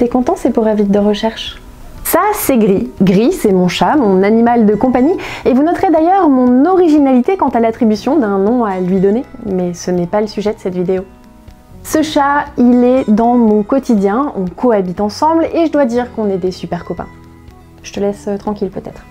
T'es content, c'est pour avis de recherche? Ça, c'est Gris. Gris, c'est mon chat, mon animal de compagnie, et vous noterez d'ailleurs mon originalité quant à l'attribution d'un nom à lui donner, mais ce n'est pas le sujet de cette vidéo. Ce chat, il est dans mon quotidien, on cohabite ensemble, et je dois dire qu'on est des super copains. Je te laisse tranquille peut-être.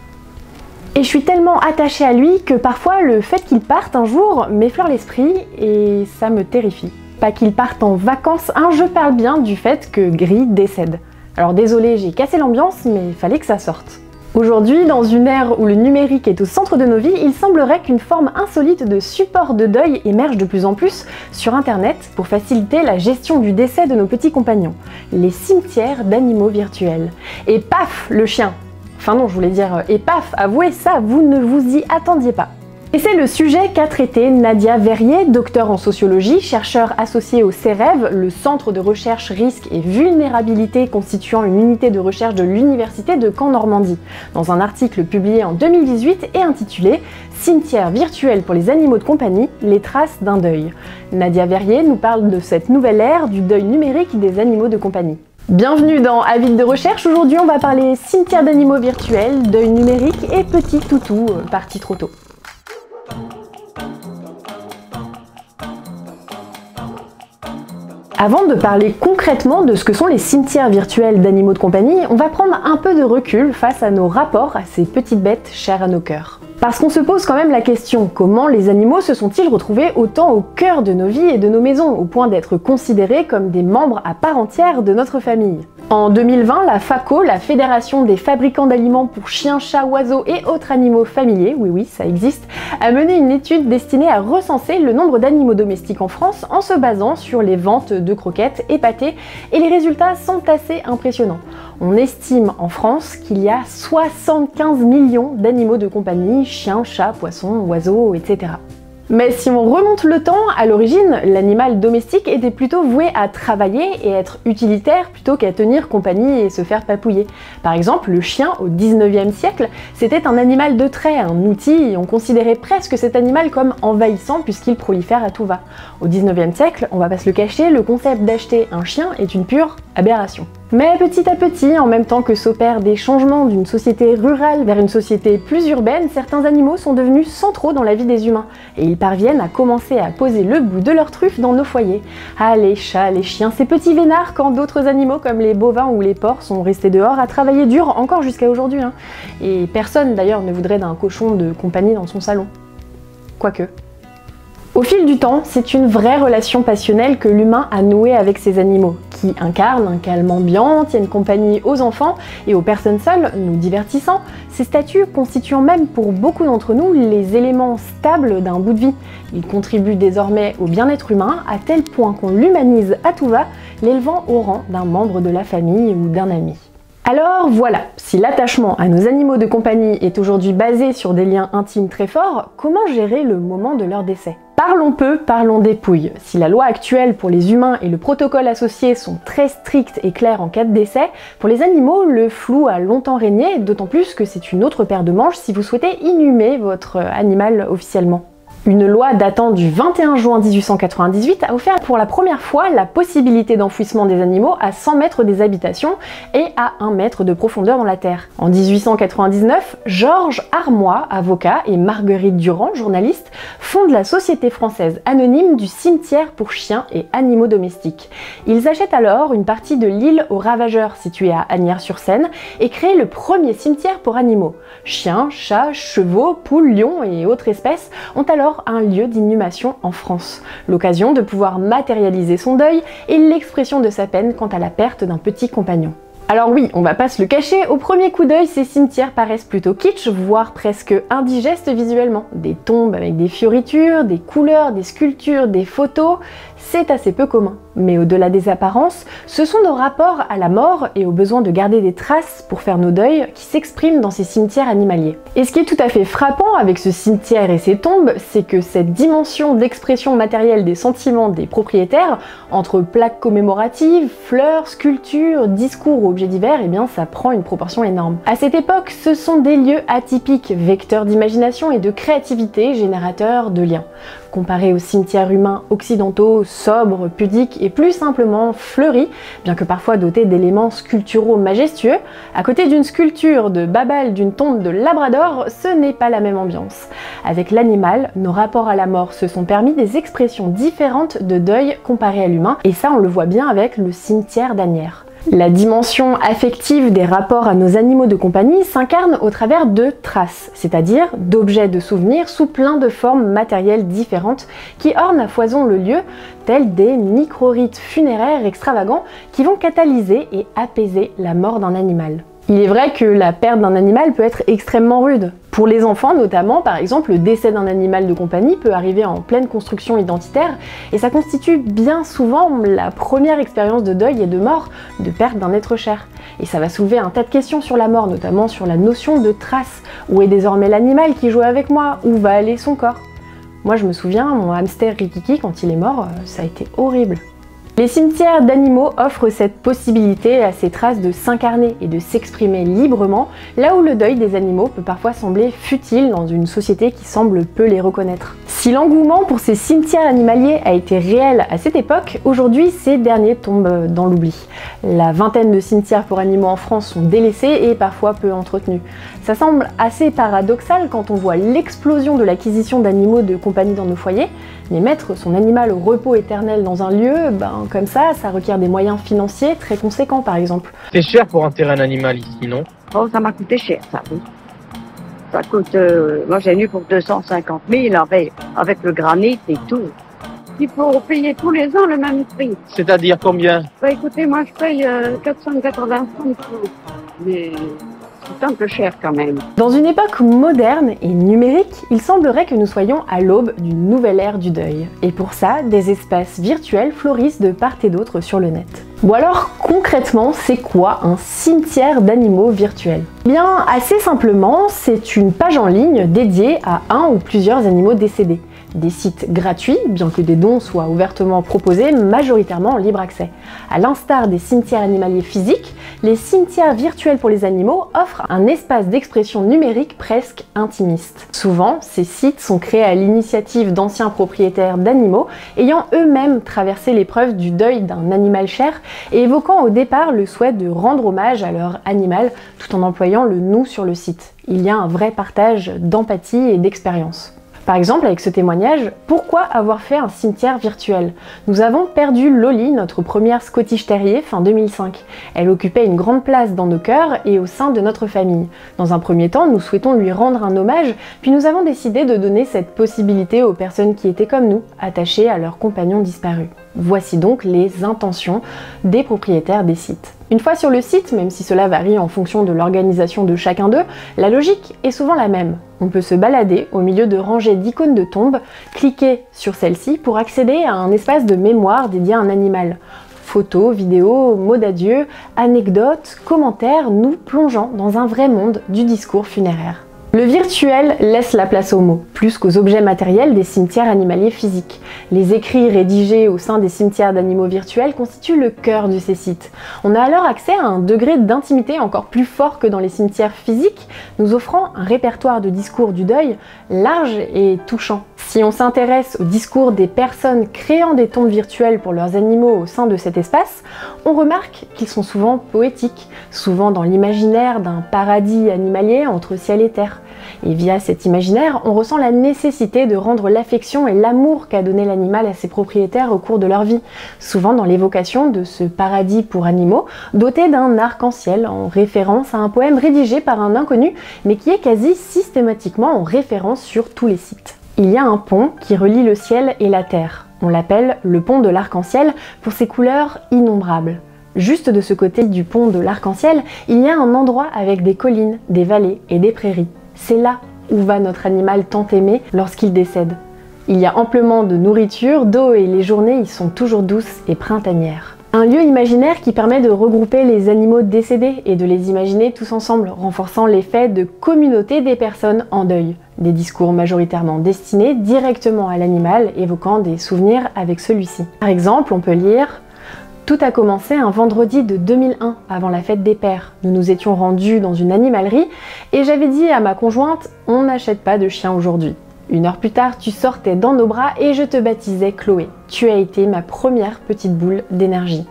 Et je suis tellement attachée à lui que parfois le fait qu'il parte un jour m'effleure l'esprit et ça me terrifie. Pas qu'il parte en vacances, hein, je parle bien du fait que Gris décède. Alors désolé, j'ai cassé l'ambiance, mais il fallait que ça sorte. Aujourd'hui, dans une ère où le numérique est au centre de nos vies, il semblerait qu'une forme insolite de support de deuil émerge de plus en plus sur internet pour faciliter la gestion du décès de nos petits compagnons. Les cimetières d'animaux virtuels. Et paf, le chien! Enfin non, je voulais dire et paf, avouez ça, vous ne vous y attendiez pas. Et c'est le sujet qu'a traité Nadia Verrier, docteur en sociologie, chercheur associé au CEREV, le Centre de recherche risques et vulnérabilité constituant une unité de recherche de l'Université de Caen-Normandie, dans un article publié en 2018 et intitulé « Cimetière virtuel pour les animaux de compagnie, les traces d'un deuil ». Nadia Verrier nous parle de cette nouvelle ère du deuil numérique des animaux de compagnie. Bienvenue dans Avis de recherche, aujourd'hui on va parler cimetière d'animaux virtuels, deuil numérique et petit toutou parti trop tôt. Avant de parler concrètement de ce que sont les cimetières virtuels d'animaux de compagnie, on va prendre un peu de recul face à nos rapports à ces petites bêtes chères à nos cœurs. Parce qu'on se pose quand même la question, comment les animaux se sont-ils retrouvés autant au cœur de nos vies et de nos maisons, au point d'être considérés comme des membres à part entière de notre famille? En 2020, la FACO, la Fédération des fabricants d'aliments pour chiens, chats, oiseaux et autres animaux familiers, oui ça existe, a mené une étude destinée à recenser le nombre d'animaux domestiques en France en se basant sur les ventes de croquettes et pâtés, et les résultats sont assez impressionnants. On estime en France qu'il y a 75 millions d'animaux de compagnie, chiens, chats, poissons, oiseaux, etc. Mais si on remonte le temps, à l'origine, l'animal domestique était plutôt voué à travailler et être utilitaire plutôt qu'à tenir compagnie et se faire papouiller. Par exemple, le chien au 19e siècle, c'était un animal de trait, un outil, et on considérait presque cet animal comme envahissant puisqu'il prolifère à tout va. Au 19e siècle, on va pas se le cacher, le concept d'acheter un chien est une pure aberration. Mais petit à petit, en même temps que s'opèrent des changements d'une société rurale vers une société plus urbaine, certains animaux sont devenus centraux dans la vie des humains, et ils parviennent à commencer à poser le bout de leur truffe dans nos foyers. Ah, les chats, les chiens, ces petits vénards, quand d'autres animaux comme les bovins ou les porcs sont restés dehors à travailler dur encore jusqu'à aujourd'hui. Et personne d'ailleurs ne voudrait d'un cochon de compagnie dans son salon. Quoique. Au fil du temps, c'est une vraie relation passionnelle que l'humain a nouée avec ses animaux, qui incarnent un calme ambiant, tiennent compagnie aux enfants et aux personnes seules, nous divertissant, ces statuts constituant même pour beaucoup d'entre nous les éléments stables d'un bout de vie. Ils contribuent désormais au bien-être humain à tel point qu'on l'humanise à tout va, l'élevant au rang d'un membre de la famille ou d'un ami. Alors voilà, si l'attachement à nos animaux de compagnie est aujourd'hui basé sur des liens intimes très forts, comment gérer le moment de leur décès ? Parlons peu, parlons dépouille. Si la loi actuelle pour les humains et le protocole associé sont très stricts et clairs en cas de décès, pour les animaux, le flou a longtemps régné, d'autant plus que c'est une autre paire de manches si vous souhaitez inhumer votre animal officiellement. Une loi datant du 21 juin 1898 a offert pour la première fois la possibilité d'enfouissement des animaux à 100 mètres des habitations et à 1 mètre de profondeur dans la terre. En 1899, Georges Armois, avocat, et Marguerite Durand, journaliste, fondent la Société française anonyme du cimetière pour chiens et animaux domestiques. Ils achètent alors une partie de l'île aux Ravageurs, située à Asnières-sur-Seine, et créent le premier cimetière pour animaux. Chiens, chats, chevaux, poules, lions et autres espèces ont alors un lieu d'inhumation en France. L'occasion de pouvoir matérialiser son deuil et l'expression de sa peine quant à la perte d'un petit compagnon. Alors oui, on va pas se le cacher, au premier coup d'œil, ces cimetières paraissent plutôt kitsch, voire presque indigestes visuellement. Des tombes avec des fioritures, des couleurs, des sculptures, des photos, c'est assez peu commun. Mais au-delà des apparences, ce sont nos rapports à la mort et au besoin de garder des traces pour faire nos deuils qui s'expriment dans ces cimetières animaliers. Et ce qui est tout à fait frappant avec ce cimetière et ces tombes, c'est que cette dimension d'expression matérielle des sentiments des propriétaires, entre plaques commémoratives, fleurs, sculptures, discours ou objets divers, eh bien ça prend une proportion énorme. À cette époque, ce sont des lieux atypiques, vecteurs d'imagination et de créativité, générateurs de liens. Comparés aux cimetières humains occidentaux, sobres, pudiques et plus simplement fleuri, bien que parfois doté d'éléments sculpturaux majestueux. À côté d'une sculpture de Babel d'une tombe de Labrador, ce n'est pas la même ambiance. Avec l'animal, nos rapports à la mort se sont permis des expressions différentes de deuil comparées à l'humain, et ça on le voit bien avec le cimetière d'Asnières. La dimension affective des rapports à nos animaux de compagnie s'incarne au travers de traces, c'est-à-dire d'objets de souvenirs sous plein de formes matérielles différentes qui ornent à foison le lieu, tels des micro-rites funéraires extravagants qui vont catalyser et apaiser la mort d'un animal. Il est vrai que la perte d'un animal peut être extrêmement rude. Pour les enfants notamment, par exemple, le décès d'un animal de compagnie peut arriver en pleine construction identitaire et ça constitue bien souvent la première expérience de deuil et de mort, de perte d'un être cher. Et ça va soulever un tas de questions sur la mort, notamment sur la notion de trace. Où est désormais l'animal qui jouait avec moi? Où va aller son corps? Moi je me souviens, mon hamster Rikiki, quand il est mort, ça a été horrible. Les cimetières d'animaux offrent cette possibilité à ces traces de s'incarner et de s'exprimer librement, là où le deuil des animaux peut parfois sembler futile dans une société qui semble peu les reconnaître. Si l'engouement pour ces cimetières animaliers a été réel à cette époque, aujourd'hui ces derniers tombent dans l'oubli. La vingtaine de cimetières pour animaux en France sont délaissés et parfois peu entretenus. Ça semble assez paradoxal quand on voit l'explosion de l'acquisition d'animaux de compagnie dans nos foyers, mais mettre son animal au repos éternel dans un lieu, comme ça requiert des moyens financiers très conséquents par exemple. C'est cher pour enterrer un animal ici, non? Oh, ça m'a coûté cher, ça, oui. Ça coûte, moi j'ai eu pour 250 000 avec le granit et tout. Il faut payer tous les ans le même prix. C'est-à-dire combien? Bah écoutez, moi je paye 480 francs. Mais c'est un peu cher quand même. Dans une époque moderne et numérique, il semblerait que nous soyons à l'aube d'une nouvelle ère du deuil. Et pour ça, des espaces virtuels fleurissent de part et d'autre sur le net. Ou alors, concrètement, c'est quoi un cimetière d'animaux virtuel? Eh bien, assez simplement, c'est une page en ligne dédiée à un ou plusieurs animaux décédés. Des sites gratuits, bien que des dons soient ouvertement proposés, majoritairement en libre accès. À l'instar des cimetières animaliers physiques, les cimetières virtuels pour les animaux offrent un espace d'expression numérique presque intimiste. Souvent, ces sites sont créés à l'initiative d'anciens propriétaires d'animaux ayant eux-mêmes traversé l'épreuve du deuil d'un animal cher et évoquant au départ le souhait de rendre hommage à leur animal tout en employant le « nous » sur le site. Il y a un vrai partage d'empathie et d'expérience. Par exemple, avec ce témoignage, pourquoi avoir fait un cimetière virtuel? Nous avons perdu Loli, notre première Scottish Terrier, fin 2005. Elle occupait une grande place dans nos cœurs et au sein de notre famille. Dans un premier temps, nous souhaitons lui rendre un hommage, puis nous avons décidé de donner cette possibilité aux personnes qui étaient comme nous, attachées à leurs compagnons disparus. Voici donc les intentions des propriétaires des sites. Une fois sur le site, même si cela varie en fonction de l'organisation de chacun d'eux, la logique est souvent la même. On peut se balader au milieu de rangées d'icônes de tombes, cliquer sur celle-ci pour accéder à un espace de mémoire dédié à un animal. Photos, vidéos, mots d'adieu, anecdotes, commentaires, nous plongeant dans un vrai monde du discours funéraire. Le virtuel laisse la place aux mots, plus qu'aux objets matériels des cimetières animaliers physiques. Les écrits rédigés au sein des cimetières d'animaux virtuels constituent le cœur de ces sites. On a alors accès à un degré d'intimité encore plus fort que dans les cimetières physiques, nous offrant un répertoire de discours du deuil large et touchant. Si on s'intéresse au discours des personnes créant des tombes virtuelles pour leurs animaux au sein de cet espace, on remarque qu'ils sont souvent poétiques, souvent dans l'imaginaire d'un paradis animalier entre ciel et terre. Et via cet imaginaire, on ressent la nécessité de rendre l'affection et l'amour qu'a donné l'animal à ses propriétaires au cours de leur vie, souvent dans l'évocation de ce paradis pour animaux, doté d'un arc-en-ciel, en référence à un poème rédigé par un inconnu, mais qui est quasi systématiquement en référence sur tous les sites. Il y a un pont qui relie le ciel et la terre. On l'appelle le pont de l'arc-en-ciel pour ses couleurs innombrables. Juste de ce côté du pont de l'arc-en-ciel, il y a un endroit avec des collines, des vallées et des prairies. C'est là où va notre animal tant aimé lorsqu'il décède. Il y a amplement de nourriture, d'eau et les journées y sont toujours douces et printanières. Un lieu imaginaire qui permet de regrouper les animaux décédés et de les imaginer tous ensemble, renforçant l'effet de communauté des personnes en deuil. Des discours majoritairement destinés directement à l'animal, évoquant des souvenirs avec celui-ci. Par exemple, on peut lire « Tout a commencé un vendredi de 2001, avant la fête des pères. Nous nous étions rendus dans une animalerie et j'avais dit à ma conjointe « On n'achète pas de chien aujourd'hui ». 1 heure plus tard, tu sortais dans nos bras et je te baptisais Chloé. Tu as été ma première petite boule d'énergie.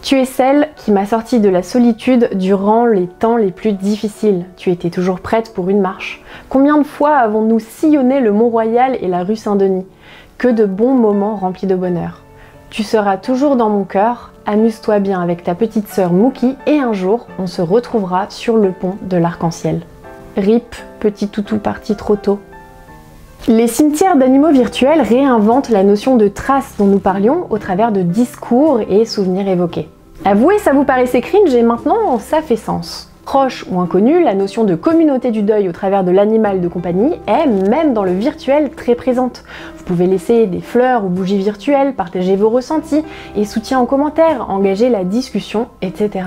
Tu es celle qui m'a sorti de la solitude durant les temps les plus difficiles. Tu étais toujours prête pour une marche. Combien de fois avons-nous sillonné le Mont-Royal et la rue Saint-Denis? Que de bons moments remplis de bonheur. Tu seras toujours dans mon cœur, amuse-toi bien avec ta petite sœur Mookie et un jour, on se retrouvera sur le pont de l'Arc-en-Ciel. RIP, petit toutou parti trop tôt. Les cimetières d'animaux virtuels réinventent la notion de trace dont nous parlions au travers de discours et souvenirs évoqués. Avouez, ça vous paraissait cringe et maintenant ça fait sens. Proche ou inconnu, la notion de communauté du deuil au travers de l'animal de compagnie est, même dans le virtuel, très présente. Vous pouvez laisser des fleurs ou bougies virtuelles, partager vos ressentis et soutien en commentaire, engager la discussion, etc.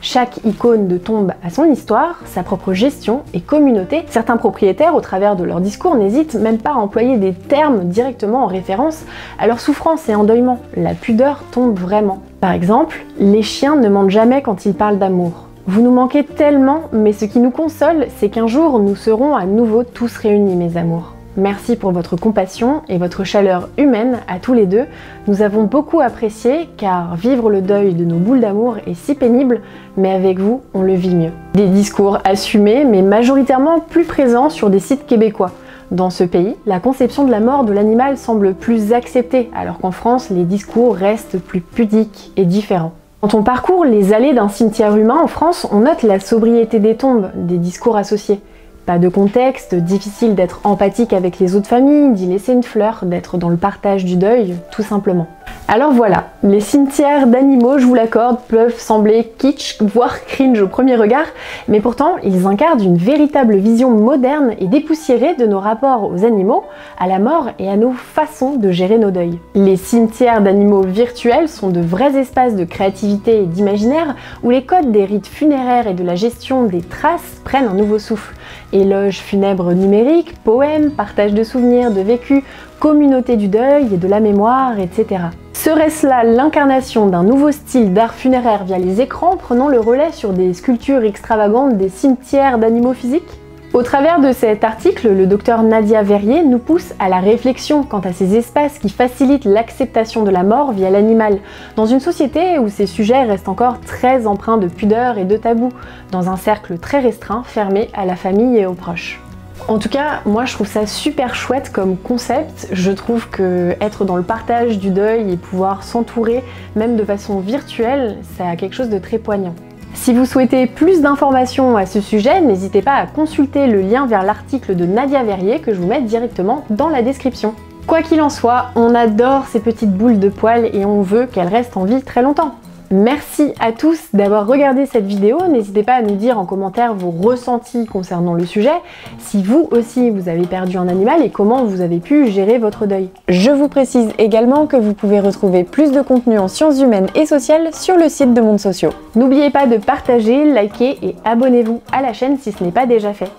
Chaque icône de tombe a son histoire, sa propre gestion et communauté. Certains propriétaires, au travers de leur discours, n'hésitent même pas à employer des termes directement en référence à leur souffrance et endeuillement. La pudeur tombe vraiment. Par exemple, les chiens ne mentent jamais quand ils parlent d'amour. Vous nous manquez tellement, mais ce qui nous console, c'est qu'un jour, nous serons à nouveau tous réunis, mes amours. Merci pour votre compassion et votre chaleur humaine à tous les deux. Nous avons beaucoup apprécié, car vivre le deuil de nos boules d'amour est si pénible, mais avec vous, on le vit mieux. Des discours assumés, mais majoritairement plus présents sur des sites québécois. Dans ce pays, la conception de la mort de l'animal semble plus acceptée, alors qu'en France, les discours restent plus pudiques et différents. Quand on parcourt les allées d'un cimetière humain en France, on note la sobriété des tombes, des discours associés. Pas de contexte, difficile d'être empathique avec les autres familles, d'y laisser une fleur, d'être dans le partage du deuil, tout simplement. Alors voilà, les cimetières d'animaux, je vous l'accorde, peuvent sembler kitsch, voire cringe au premier regard, mais pourtant ils incarnent une véritable vision moderne et dépoussiérée de nos rapports aux animaux, à la mort et à nos façons de gérer nos deuils. Les cimetières d'animaux virtuels sont de vrais espaces de créativité et d'imaginaire où les codes des rites funéraires et de la gestion des traces prennent un nouveau souffle. Éloges funèbres numériques, poèmes, partage de souvenirs, de vécus, communauté du deuil et de la mémoire, etc. Serait-ce là l'incarnation d'un nouveau style d'art funéraire via les écrans, prenant le relais sur des sculptures extravagantes des cimetières d'animaux physiques? Au travers de cet article, le docteur Nadia Verrier nous pousse à la réflexion quant à ces espaces qui facilitent l'acceptation de la mort via l'animal, dans une société où ces sujets restent encore très empreints de pudeur et de tabou, dans un cercle très restreint, fermé à la famille et aux proches. En tout cas, moi je trouve ça super chouette comme concept. Je trouve que être dans le partage du deuil et pouvoir s'entourer, même de façon virtuelle, ça a quelque chose de très poignant. Si vous souhaitez plus d'informations à ce sujet, n'hésitez pas à consulter le lien vers l'article de Nadia Verrier que je vous mets directement dans la description. Quoi qu'il en soit, on adore ces petites boules de poils et on veut qu'elles restent en vie très longtemps. Merci à tous d'avoir regardé cette vidéo, n'hésitez pas à nous dire en commentaire vos ressentis concernant le sujet, si vous aussi vous avez perdu un animal et comment vous avez pu gérer votre deuil. Je vous précise également que vous pouvez retrouver plus de contenu en sciences humaines et sociales sur le site de Mondes Sociaux. N'oubliez pas de partager, liker et abonnez-vous à la chaîne si ce n'est pas déjà fait.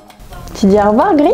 Tu dis au revoir, Gris ?